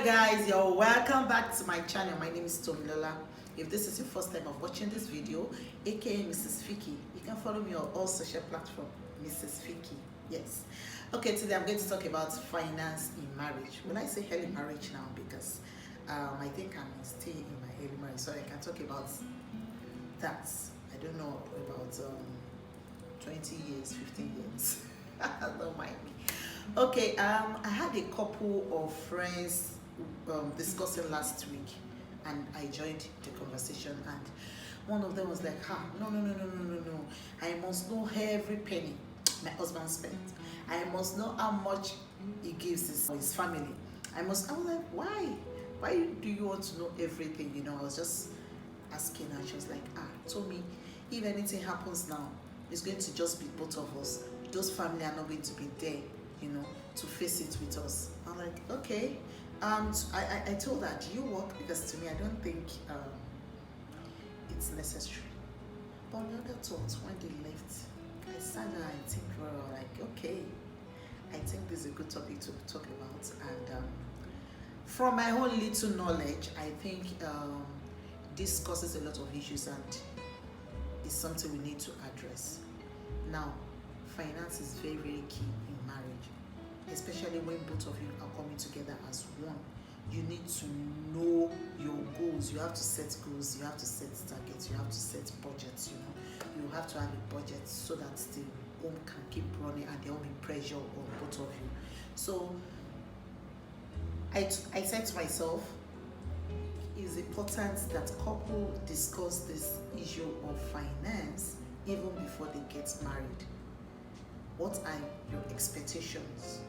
Guys, you're welcome back to my channel. My name is Tomilola. If this is your first time of watching this video, aka Mrs. Fiki, you can follow me on all social platforms, Mrs. Fiki. Yes. Okay, today I'm going to talk about finance in marriage. Will I say early marriage now? Because I think I'm still in my early marriage, so I can talk about that. I don't know about 20 years, 15 years. Don't mind me. Okay, I had a couple of friends discussing last week, and I joined the conversation, and one of them was like, no, I must know every penny my husband spent. I must know how much he gives his family. I was like, why do you want to know everything? I was just asking her. She was like, told me if anything happens now, it's going to just be both of us. Those family are not going to be there, to face it with us. I'm like, okay. I told her, do you work? Because to me, I don't think it's necessary. But on the other thought, when they left, I sat down and think, well, like, okay, I think this is a good topic to talk about. And from my own little knowledge, I think this causes a lot of issues and is something we need to address. Now, finance is very, very key in marriage, especially when both of you are coming together as one. You need to know your goals. You have to set goals, you have to set targets, you have to set budgets. You have to have a budget so that the home can keep running and there won't be pressure on both of you. So I said to myself, it's important that couple discuss this issue of finance even before they get married. What are your expectations?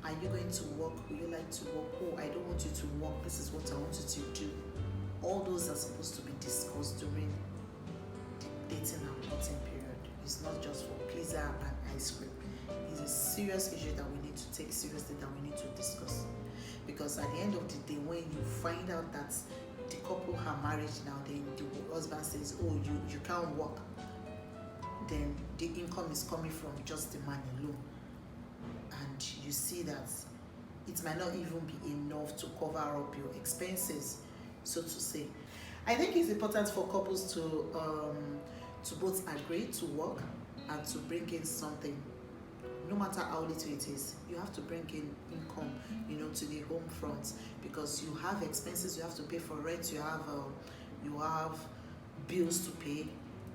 Are you going to work? Will you like to work? Oh, I don't want you to work. This is what I want you to do. All those are supposed to be discussed during the dating and courting period. It's not just for pizza and ice cream. It's a serious issue that we need to take seriously, that we need to discuss. Because at the end of the day, when you find out that the couple are married now, then the husband says, oh, you can't work, then the income is coming from just the man alone. And you see that it might not even be enough to cover up your expenses, so to say. I think it's important for couples to both agree to work and to bring in something. No matter how little it is, you have to bring in income, to the home front, because you have expenses. You have to pay for rent. You have bills to pay.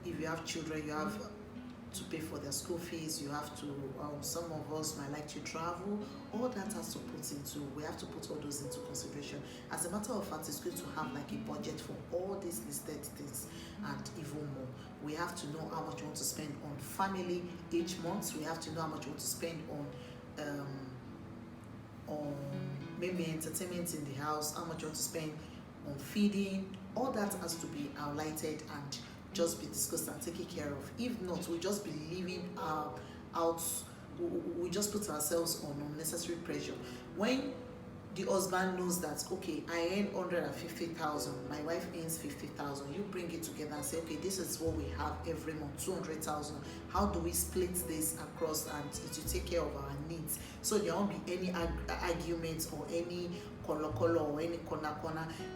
If you have children, you have to pay for their school fees. You have to, some of us might like to travel. All that has to we have to put all those into consideration. As a matter of fact, it's good to have like a budget for all these listed things and even more. We have to know how much we want to spend on family each month. We have to know how much we want to spend on maybe entertainment in the house, how much we want to spend on feeding. All that has to be highlighted and just be discussed and taken care of. If not, we'll just be living out, we just put ourselves on unnecessary pressure. When the husband knows that, okay, I earn 150,000, my wife earns 50,000, you bring it together and say, okay, this is what we have every month, 200,000. How do we split this across and to take care of our needs? So there won't be any arguments or any color or any corner.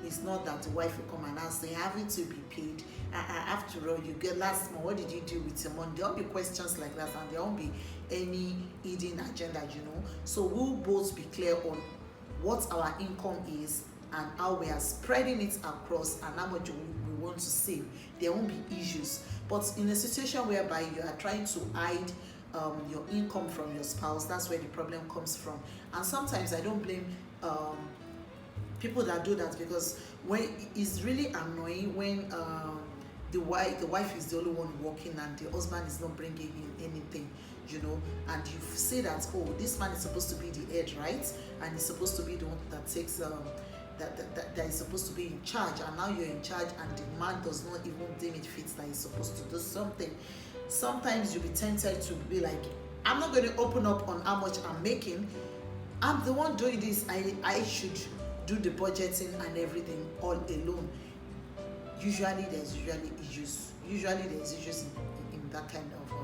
It's not that the wife will come and ask, they have it to be paid. After all, you get last month, what did you do with your money? There won't be questions like that, and there won't be any hidden agenda, So we'll both be clear on what our income is and how we are spreading it across and how much we want to save. There won't be issues. But in a situation whereby you are trying to hide your income from your spouse, that's where the problem comes from. And sometimes I don't blame people that do that, because when it's really annoying when the wife is the only one working and the husband is not bringing in anything, and you say that, oh, this man is supposed to be the head, right? And he's supposed to be the one that takes that is supposed to be in charge, and now you're in charge and the man does not even deem it fit that he's supposed to do something. Sometimes you'll be tempted to be like, I'm not going to open up on how much I'm making. I'm the one doing this. I should do the budgeting and everything all alone. Usually there's issues. There's issues in that kind of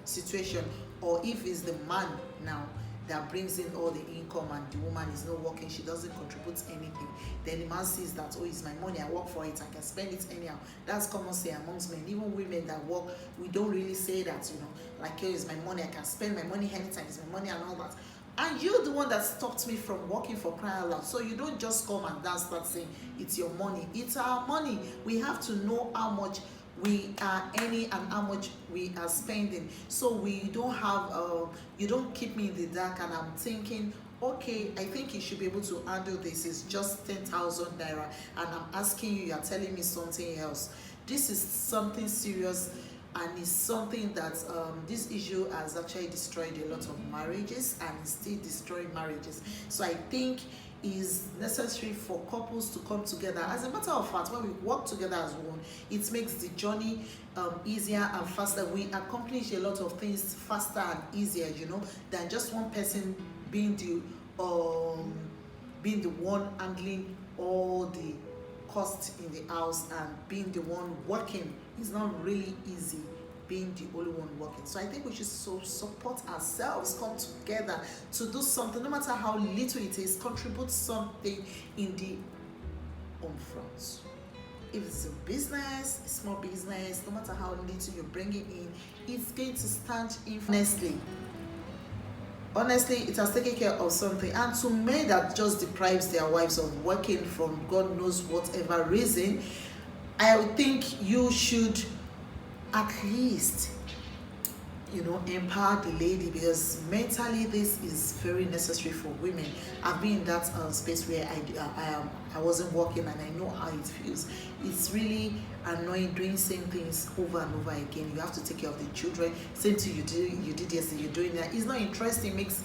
situation. Or if it's the man now that brings in all the income, and the woman is not working, she doesn't contribute anything, then the man sees that, oh, it's my money, I work for it, I can spend it anyhow. That's common say amongst men. Even women that work, we don't really say that, like, oh, it's my money, I can spend my money anytime, it's my money and all that. And you're the one that stopped me from working, for crying out loud. So you don't just come and then start saying it's your money. It's our money. We have to know how much we are earning and how much we are spending. So we don't have, you don't keep me in the dark and I'm thinking, okay, I think you should be able to handle this. It's just 10,000 naira, and I'm asking you, you're telling me something else. This is something serious, and it's something that this issue has actually destroyed a lot of marriages and is still destroying marriages. So I think is necessary for couples to come together. As a matter of fact, when we work together as one, it makes the journey easier and faster. We accomplish a lot of things faster and easier, than just one person being the one handling all the cost in the house and being the one working. It's not really easy being the only one working. So I think we should support ourselves, come together to do something, no matter how little it is, contribute something in the home front. If it's a business, a small business, no matter how little you're bringing in, it's going to stand in. Honestly, it has taken care of something. And to men that just deprives their wives of working from God knows whatever reason, I would think you should at least, empower the lady, because mentally this is very necessary for women. I've been in that space where I wasn't working, and I know how it feels. It's really annoying doing same things over and over again. You have to take care of the children. Same thing you did yesterday, you're doing that. It's not interesting. It makes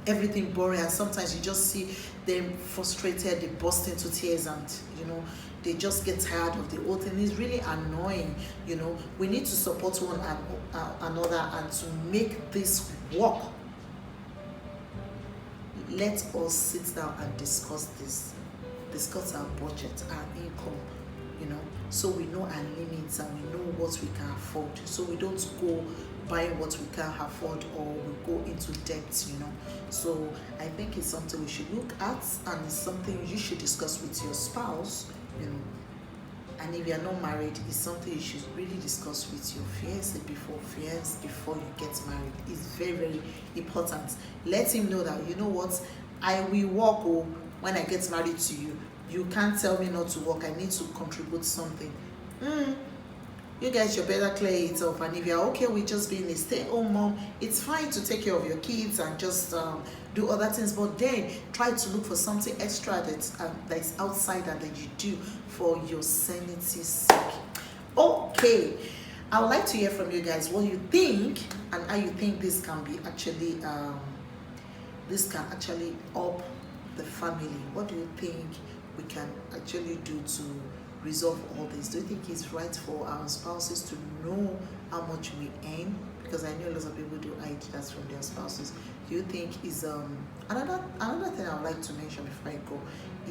everything boring, and sometimes you just see them frustrated, they burst into tears, and they just get tired of the whole thing. It's really annoying. We need to support one another and to make this work. Let us sit down and discuss our budget, our income, so we know our limits and we know what we can afford, so we don't go buying what we can't afford, or we go into debt. So I think it's something we should look at, and it's something you should discuss with your spouse. And if you're not married, it's something you should really discuss with your fiancé before you get married. It's very, very important. Let him know that, what, I will work, when I get married to you. You can't tell me not to work. I need to contribute something. You guys should better clear it up. And if you're okay with just being a stay-at-home mom, it's fine to take care of your kids and just do other things, but then try to look for something extra that's outside that you do for your sanity's sake. Okay, I would like to hear from you guys what you think, and how you think this can be actually help the family. What do you think we can actually do to resolve all this? Do you think it's right for our spouses to know how much we earn? Because I know lots of people do hide that from their spouses. Do you think is another thing I would like to mention before I go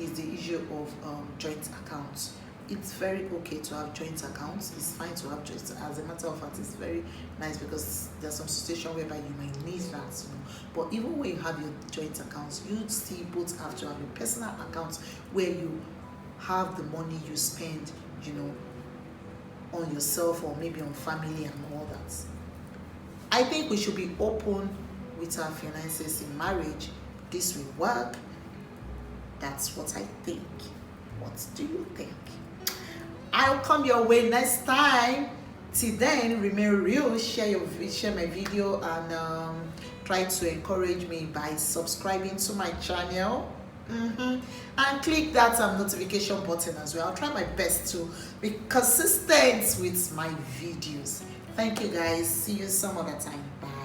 is the issue of joint accounts. It's very okay to have joint accounts. It's fine to have joint. As a matter of fact, it's very nice, because there's some situation whereby you might need that. But even when you have your joint accounts, you still both have to have your personal accounts where you have the money you spend, on yourself or maybe on family and all that. I think we should be open with our finances in marriage. This will work. That's what I think. What do you think? I'll come your way next time. Till then, remain real. Share my video, and try to encourage me by subscribing to my channel. And click that notification button as well. I'll try my best to be consistent with my videos. Thank you guys. See you some other time. Bye.